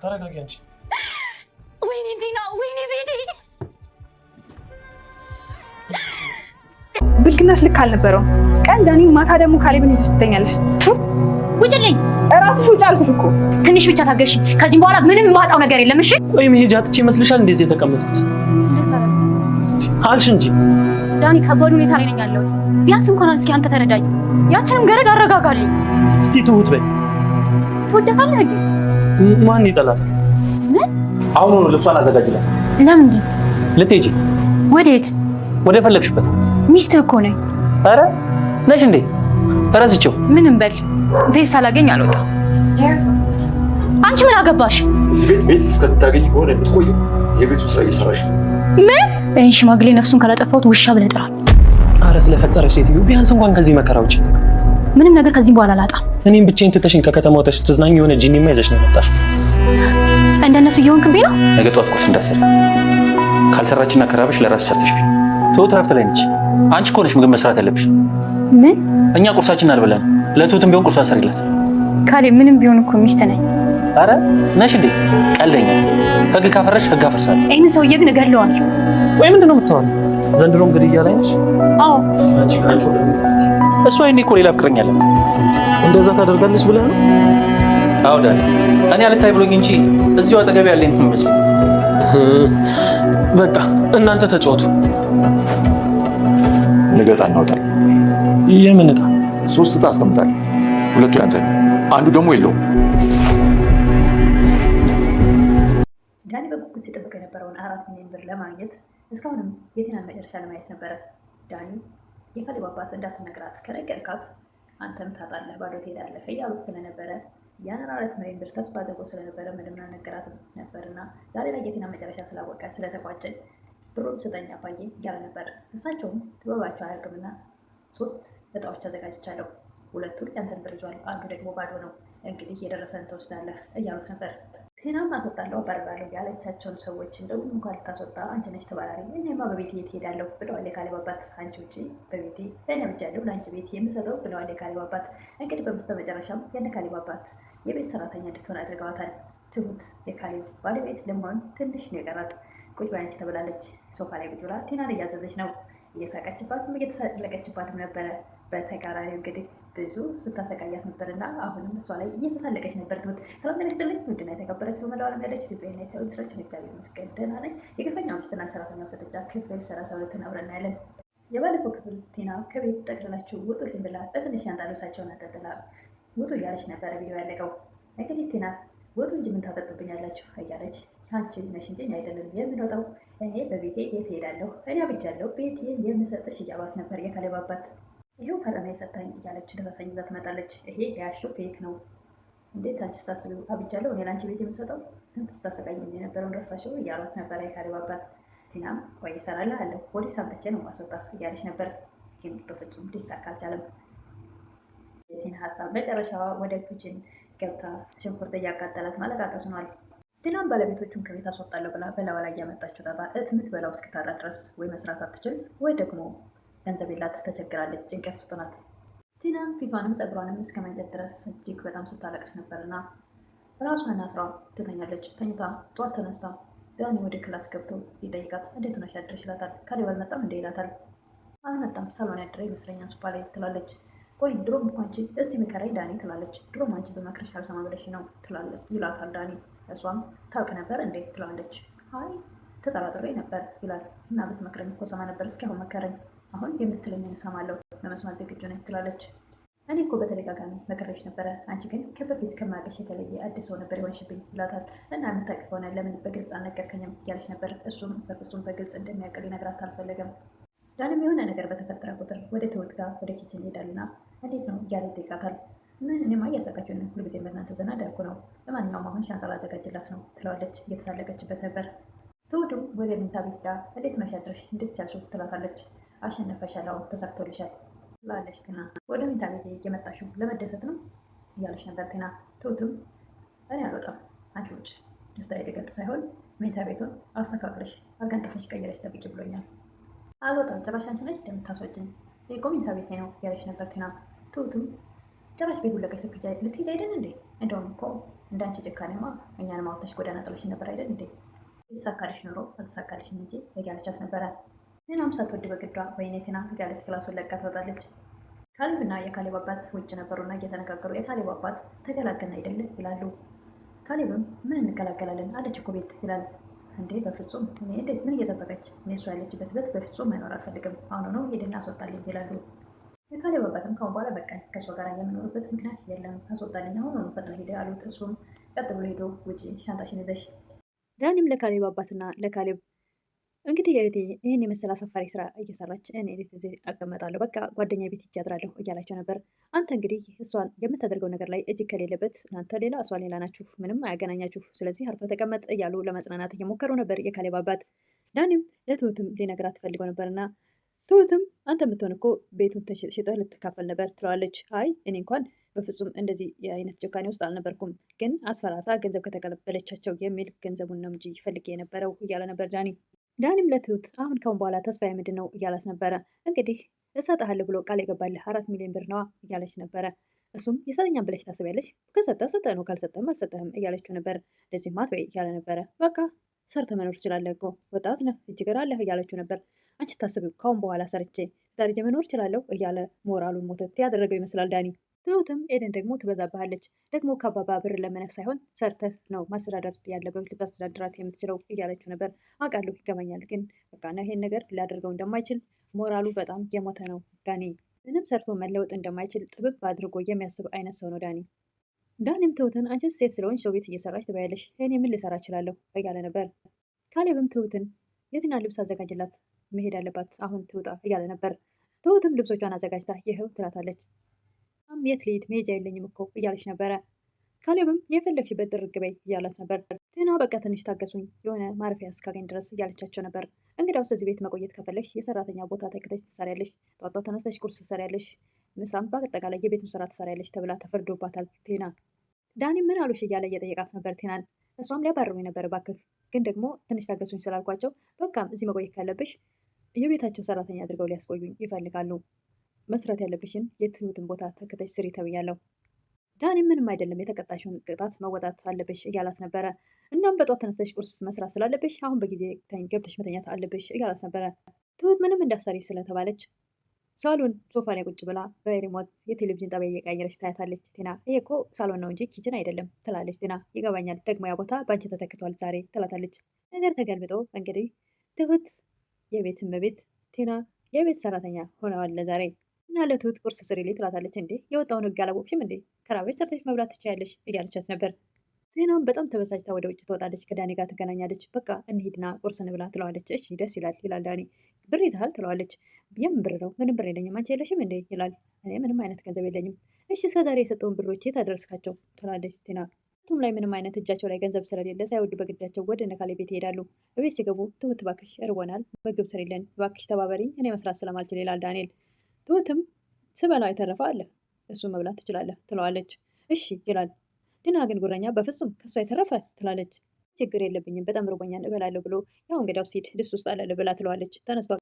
ተረጋጊ አንቺ። ወይኔ ዲና ወይኔ ቤቴ ብልግናሽ ልክ አልነበረው። ቀን ዳኒ ማታ ደግሞ ካሌብን ይዘሽ ትተኛለሽ። ውጭልኝ እራስሽ ውጭ አልኩሽ እኮ። ትንሽ ብቻ ታገሽ። ከዚህ በኋላ ምንም ማጣው ነገር የለም እሺ? ቆይ መሄጃ አጥቼ ይመስልሻል እንደዚህ የተቀመጡት? አልሽ እንጂ ዳኒ ከባድ ሁኔታ ላይ ነኝ ያለሁት። ቢያንስ እንኳን እስኪ አንተ ተረዳኝ። ያችንም ገረድ አረጋጋልኝ። እስቲ ትሁት በይ። ትወደታለህ እንዴ? ማን ይጠላል? ምን? አሁን ነው ልብሷን አዘጋጅላት። ለምንድን? ልትሄጂ? ወዴት? ወደ ፈለግሽበት። ሚስትህ እኮ ነኝ። ኧረ ነሽ እንዴ? ተረስቼው። ምንም በል ቤት ሳላገኝ አልወጣም። አንቺ ምን አገባሽ? እዚህ ቤት እስከታገኝ ከሆነ የምትቆይ የቤቱ ስራ እየሰራሽ ነው። ምን? ይሄን ሽማግሌ ነፍሱን ካላጠፋሁት ውሻ ብለህ ጥራል። ኧረ ስለፈጠረሽ ሴትዮ ቢያንስ እንኳን ከዚህ መከራ ውጪ። ምንም ነገር ከዚህ በኋላ አላጣም። እኔም ብቻዬን ትተሽኝ ከከተማ ወጥተሽ ትዝናኝ የሆነ ጂኒማ ይዘሽ ነው የመጣሽው። እንደነሱ እየሆንክብኝ ነው። ነገ ጠዋት ቁርስ እንዳትሰሪ። ካልሰራችና ከራበሽ ለራስሽ ሰርተሽ ቢ። ትሁት እረፍት ላይ ነች። አንቺ እኮ ነሽ ምግብ መስራት ያለብሽ። ምን? እኛ ቁርሳችንን አልበላን። ለትሁትም ቢሆን ቁርሷን ሰሪላት። ካሌብ ምንም ቢሆን እኮ ሚስት ነኝ። ኧረ ነሽ እንዴ? ቀልደኛ። ህግ ካፈረሽ ህግ አፈርሳለሁ። ይሄን ሰውዬ ግን እገድለዋለሁ። ወይ ምንድነው የምትሆነው? ዘንድሮ እንግዲህ እያላይ ነሽ። አዎ አንቺ ካንቺ እሷ እኔ እኮ ሌላ ፍቅረኛ አለ። እንደዛ ታደርጋለች ብለህ ነው? አዎ ዳኒ፣ እኔ አልታይ ብሎኝ እንጂ እዚሁ አጠገብ ያለኝ ትመጭ። በቃ እናንተ ተጫወቱ። ነገ ዕጣ እናወጣለን። የምን ዕጣ? 3 ዕጣ አስቀምጣለሁ። 2ቱ ያንተ ነው፣ አንዱ ደግሞ የለውም። ዳኒ በጉጉት ሲጠብቅ የነበረውን 4 ሚሊዮን ብር ለማግኘት እስካሁንም የቴናን መጨረሻ ለማየት ነበረ። ዳኒ የካሌብ አባት እንዳትነግራት ከነገርካት አንተም ታጣለህ፣ ባዶ ትሄዳለህ እያሉት ስለነበረ ያንን 4 ሚሊዮን ብር ተስፋ አድርጎ ስለነበረ ምንም አልነገራትም ነበርና ዛሬ ላይ የቴናን መጨረሻ ስላወቀ ስለተቋጨ ብሩን ስጠኝ አባዬ እያለ ነበር። እሳቸውም ጥበባቸው አያልቅምና 3 ዕጣዎች አዘጋጅቻለሁ፣ 2ቱ ያንተን ብር ይዟል፣ አንዱ ደግሞ ባዶ ነው፣ እንግዲህ የደረሰን ትወስዳለህ እያሉት ነበር። ቴናም አስወጣለሁ አባርራለሁ ያለቻቸውን ሰዎች እንደውም እንኳን ልታስወጣ አንቺ ነሽ ተባራሪ፣ እኔማ በቤቴ የት ሄዳለሁ ብለዋል የካሌብ አባት። አንቺ ውጪ በቤቴ እኔ አብጃለሁ ለአንቺ ቤት የምሰጠው ብለዋል የካሌብ አባት። እንግዲህ በመጨረሻም የነ ካሌብ አባት የቤት ሰራተኛ እንድትሆን አድርገዋታል። ትሁት የካሌብ ባለቤት ለመሆን ትንሽ ነው የቀራት። ቁጭ በይ አንቺ ተብላለች። ሶፋ ላይ ቁጭ ብላ ቴናን እያዘዘች ነው። እየሳቀችባትም እየተሳለቀችባትም ነበረ። በተቃራኒው እንግዲህ ብዙ ስታሰቃያት ነበርና አሁንም እሷ ላይ እየተሳለቀች ነበር ትሁት። ሰላም ጤና ይስጥልኝ ውድና የተከበራችሁ በመላው ዓለም ያለች ኢትዮጵያና ኤርትራውያን ስራችን እግዚአብሔር ይመስገን ደህና ነኝ። የግፈኛው ሚስትና ሰራተኛ ፍጥጫ ክፍል 32 አብረን እናያለን። የባለፈው ክፍል ቴና ከቤት ጠቅልላችሁ ውጡልኝ ብላ በትንሽ ሻንጣ ልብሳቸውን አጠጥላ ውጡ እያለች ነበረ ቪዲዮ ያለቀው። እንግዲህ ቴና ውጡ እንጂ ምን ታጠጡብኛላችሁ እያለች አንቺ ነሽ እንጂ እኛ አይደለንም የምንወጣው፣ እኔ በቤቴ የት ሄዳለሁ፣ እኔ አብጃለሁ ቤቴን የምሰጥሽ እያሏት ነበር የካሌብ አባት። ይሄው ፈረና የሰጣኝ እያለች ደረሰኝ ይዛ ትመጣለች። ይሄ የያሹ ፌክ ነው እንዴት አንቺ ስታስቢው አብጃለሁ እኔ ለአንቺ ቤት የምሰጠው ስንት ስታሰቃኝ የነበረውን ረሳሽው እያሏት ነበር የካሌብ አባት። ቲናም ቆይ እሰራልሃለሁ ወዲህ ሳምጥቼ ነው ማስወጣ እያለች ነበር፣ ግን በፍጹም ሊሳካ አልቻለም። የቲና ሀሳብ መጨረሻዋ ወደ ኩችን ገብታ ሽንኩርት እያቃጠላት ማለቃቀስ ሆኗል። ቲናም ባለቤቶቹን ከቤት አስወጣለሁ ብላ በላዋ ላይ ያመጣችው ጣጣ የምትበላው እስክታጣ ድረስ ወይ መስራት አትችል ወይ ደግሞ ገንዘብ የላት ተቸግራለች፣ ጭንቀት ውስጥ ናት። ቲናም ፊቷንም ፀጉሯንም እስከ መንጨት ድረስ እጅግ በጣም ስታለቅስ ነበርና ራሷን አስራ ትተኛለች። ተኝታ ጠዋት ተነስታ ዳኒ ወደ ክላስ ገብቶ ይጠይቃት እንዴት ሆነሽ ያድርሽ ይላታል። ካሌብ አልመጣም እንዴ ይላታል። አልመጣም ሳሎን ያድረ ይመስለኛል ሶፋ ላይ ትላለች። ቆይ ድሮም እኮ አንቺ እስቲ ምከረኝ ዳኒ ትላለች። ድሮም አንቺ በመክረሽ አልሰማ ብለሽ ነው ትላለች ይላታል ዳኒ። እሷም ታውቅ ነበር እንዴ ትላለች። አይ ተጠራጥሬ ነበር ይላል። እና ብትመክረኝ እኮ ሰማ ነበር፣ እስኪ አሁን መከረኝ፣ አሁን የምትለኝን እሰማለሁ፣ ለመስማት ዝግጁ ነኝ ትላለች። እኔ እኮ በተደጋጋሚ መክረሽ ነበረ፣ አንቺ ግን ከበፊት ከማውቅሽ የተለየ አዲስ ሰው ነበር የሆንሽብኝ ይላታል። እና የምታውቅ ከሆነ ለምን በግልጽ አልነገርከኝም እያለች ነበር። እሱም በፍጹም በግልጽ እንደሚያውቅ ሊነግራት አልፈለገም። ዳንም የሆነ ነገር በተፈጠረ ቁጥር ወደ ትሁት ጋር ወደ ኪችን ይሄዳልና እንዴት ነው እያለ ይጠይቃታል። ምን እኔማ እያሳቃችሁ ነው፣ ሁልጊዜ በእናንተ ዘና እንዳልኩ ነው፣ ለማንኛውም አሁን ሻንጣ ላዘጋጅላት ነው ትለዋለች። እየተሳለቀችበት ነበር። ትሁትም ወደ መኝታ ቤት ሄዳ እንዴት ሆነሽ አድረሽ እንዴት ቻልሽው ትላታለች። አሸነፈሻል፣ አሁን ተሳክቶልሻል ትላለች ቲና። ወደ መኝታ ቤት እየመጣሽው ለመደሰት ነው እያለች ነበር ቲና። ትሁትም እኔ አልወጣም፣ አንቺ ውጭ ደስታ የደገጥ ሳይሆን መኝታ ቤቱን አስተካክለሽ አልጋንጥፈሽ ቀይረሽ ጠብቂ ብሎኛል። አልወጣም፣ ጭራሽ አንቺ ነሽ እንደምታስወጭኝ፣ ይሄ እኮ መኝታ ቤቴ ነው እያለች ነበር ቲና። ትሁትም ጭራሽ ቤቱን ለቀሽ ልትሄጂ አይደል እንዴ? እንደውም እኮ እንዳንቺ ጭካኔማ እኛን ማውተሽ ጎዳና ጥለሽን ነበር አይደል እንዴ? ይሳካልሽ ኑሮ አልተሳካልሽም እንጂ እያለቻት ነበረ። ቴናም ሳትወድ በግዷ ወይኔ ቴና እያለች ክላሱን ለቃ ትወጣለች። ካሌብና የካሌብ አባት ውጭ ነበሩና እየተነጋገሩ የካሌብ አባት ተገላገልን አይደለ ይላሉ። ካሌብም ምን እንገላገላለን አለች እኮ ቤት ይላል። እንዴ በፍጹም እኔ እንዴት ምን እየጠበቀች እኔ እሷ ያለችበት ቤት በፍጹም መኖር አልፈልግም፣ አሁኑ ነው ሄድና አስወጣልኝ ይላሉ። የካሌብ አባትም ካሁን በኋላ በቃኝ ከእሷ ጋር የምኖርበት ምክንያት የለም አስወጣልኝ፣ አሁኑ ነው ፈጥነ ሄደ አሉት። እሱም ቀጥ ብሎ ሄዶ ውጪ ሻንጣሽን ይዘሽ። ዳኒም ለካሌብ አባትና ለካሌብ እንግዲህ እህቴ ይህን የመሰለ አሳፋሪ ስራ እየሰራች እኔ ቤት እዚህ አቀመጣለሁ፣ በቃ ጓደኛ ቤት እጅ አድራለሁ እያላቸው ነበር። አንተ እንግዲህ እሷን የምታደርገው ነገር ላይ እጅ ከሌለበት እናንተ ሌላ እሷ ሌላ ናችሁ፣ ምንም አያገናኛችሁ፣ ስለዚህ አርፈ ተቀመጥ እያሉ ለመጽናናት እየሞከሩ ነበር የካሌብ አባት። ዳኒም ለትሁትም ሊነግራት ትፈልገው ነበርና ትሁትም አንተ የምትሆን እኮ ቤቱን ሽጠህ ልትካፈል ነበር ትለዋለች። አይ እኔ እንኳን በፍጹም እንደዚህ የአይነት ጭካኔ ውስጥ አልነበርኩም፣ ግን አስፈራታ ገንዘብ ከተቀበለቻቸው የሚል ገንዘቡን ነው እንጂ ፈልጌ የነበረው እያለ ነበር ዳኒ። ዳኒም ለትሁት አሁን ካሁን በኋላ ተስፋ ምንድን ነው እያላት ነበረ። እንግዲህ እሰጥሃለሁ ብሎ ቃል የገባልህ 4 ሚሊዮን ብር ነዋ እያለች ነበረ። እሱም ይሰጠኛል ብለሽ ታስቢያለሽ? ከሰጠ ሰጠ ነው፣ ካልሰጠም አልሰጠህም እያለችው ነበር። እንደዚህ ማትበይ እያለ ነበረ። በቃ ሰርተ መኖር ትችላለህ እኮ ወጣት ነህ እጅግር አለህ እያለችው ነበር። አንቺ ታስቢው ካሁን በኋላ ሰርቼ ዳርጀ መኖር እችላለሁ እያለ ሞራሉን ሞተት ያደረገው ይመስላል ዳኒ። ትሁትም ኤደን ደግሞ ትበዛብሃለች፣ ደግሞ ከአባባ ብር ለመነህ ሳይሆን ሰርተህ ነው ማስተዳደር ያለበት ልታስተዳድራት የምትችለው እያለችው ነበር። አውቃለሁ ይገባኛል፣ ግን በቃ ይሄን ነገር ሊያደርገው እንደማይችል ሞራሉ በጣም የሞተ ነው ዳኒ። ምንም ሰርቶ መለወጥ እንደማይችል ጥብብ አድርጎ የሚያስብ አይነት ሰው ነው ዳኒ። ዳኒም ትሁትን አንቺ ሴት ስለሆንሽ ሰው ቤት እየሰራች ትበያለሽ፣ እኔ ምን ልሰራ እችላለሁ እያለ ነበር። ካሌብም ትሁትን የትና ልብስ አዘጋጅላት መሄድ አለባት አሁን ትውጣ እያለ ነበር። ትሁትም ልብሶቿን አዘጋጅታ ይኸው ትላታለች። የት ልሂድ መሄጃ የለኝም እኮ እያለች ነበረ። ካሌብም የፈለግሽበት ድርግ በይ እያላት ነበር። ቴና በቃ ትንሽ ታገሱኝ የሆነ ማረፊያ እስካገኝ ድረስ እያለቻቸው ነበር። እንግዲያውስ እዚህ ቤት መቆየት ከፈለግሽ የሰራተኛ ቦታ ተክተሽ ትሰሪያለሽ፣ ጧጧ ተነስተሽ ቁርስ ትሰሪያለሽ፣ ምሳም በአጠቃላይ የቤቱን ስራ ትሰሪያለሽ ተብላ ተፈርዶባታል ቴና። ዳኒ ምን አሉሽ እያለ እየጠየቃት ነበር ቴናን። እሷም ሊያባርሩኝ ነበር እባክህ፣ ግን ደግሞ ትንሽ ታገሱኝ ስላልኳቸው በቃም እዚህ መቆየት ካለብሽ የቤታቸው ሰራተኛ አድርገው ሊያስቆዩኝ ይፈልጋሉ፣ መስራት ያለብሽን የትሁትን ቦታ ተከታች ስሪ ተብያለሁ። ዳኒ ምንም አይደለም የተቀጣሽውን ቅጣት መወጣት አለብሽ እያላት ነበረ። እናም በጧት ተነስተሽ ቁርስ መስራት ስላለብሽ አሁን በጊዜ ገብተሽ መተኛት አለብሽ እያላት ነበረ። ትሁት ምንም እንዳሰሪ ስለተባለች ሳሎን ሶፋ ላይ ቁጭ ብላ በሪሞት የቴሌቪዥን ጣቢያ እየቀያየረች ታያታለች። ቴና ይሄ እኮ ሳሎን ነው እንጂ ኪችን አይደለም ትላለች። ቴና ይገባኛል፣ ደግሞ ያ ቦታ በአንቺ ተተክቷል ዛሬ ትላታለች። ነገር ተገልብጦ እንግዲህ ትሁት የቤት እመቤት፣ ቴና የቤት ሰራተኛ ሆነዋል ለዛሬ። እና ለትሁት ቁርስ ስሪልኝ ትላታለች። እንዴ የወጣውን ህግ አላወቅሽም እንዴ? ከራቤት ሰርተሽ መብላት ትችያለሽ እያለቻት ነበር። ቴናም በጣም ተበሳጭታ ወደ ውጭ ትወጣለች። ከዳኒ ጋር ትገናኛለች። በቃ እንሂድና ቁርስ እንብላ ትለዋለች። እሺ ደስ ይላል ይላል ዳኒ። ብር ይዘሃል ትለዋለች። የምን ብር ነው? ምንም ብር የለኝም። አንቺ የለሽም እንዴ ይላል። እኔ ምንም አይነት ገንዘብ የለኝም። እሺ እስከዛሬ የሰጠውን ብሮች የት አደረስካቸው ትላለች ቴና። ሁለቱም ላይ ምንም አይነት እጃቸው ላይ ገንዘብ ስለሌለ ሳይወዱ በግዳቸው ወደ እነ ካሌብ ቤት ይሄዳሉ። በቤት ሲገቡ ትሁት እባክሽ እርቦናል፣ ምግብ ስሪልን፣ እባክሽ ተባበሪኝ፣ እኔ መስራት ስለማልችል ይላል ዳንኤል። ትሁትም ስበላ የተረፈ አለ እሱ መብላት ትችላለህ ትለዋለች። እሺ ይላል። ቴና ግን ጉረኛ በፍጹም ከእሷ የተረፈ ትላለች። ችግር የለብኝም በጣም ርቦኛል እበላለሁ ብሎ ያው እንግዲያው ሲድ ድስት ውስጥ አለ ብላ ትለዋለች። ተነስቷ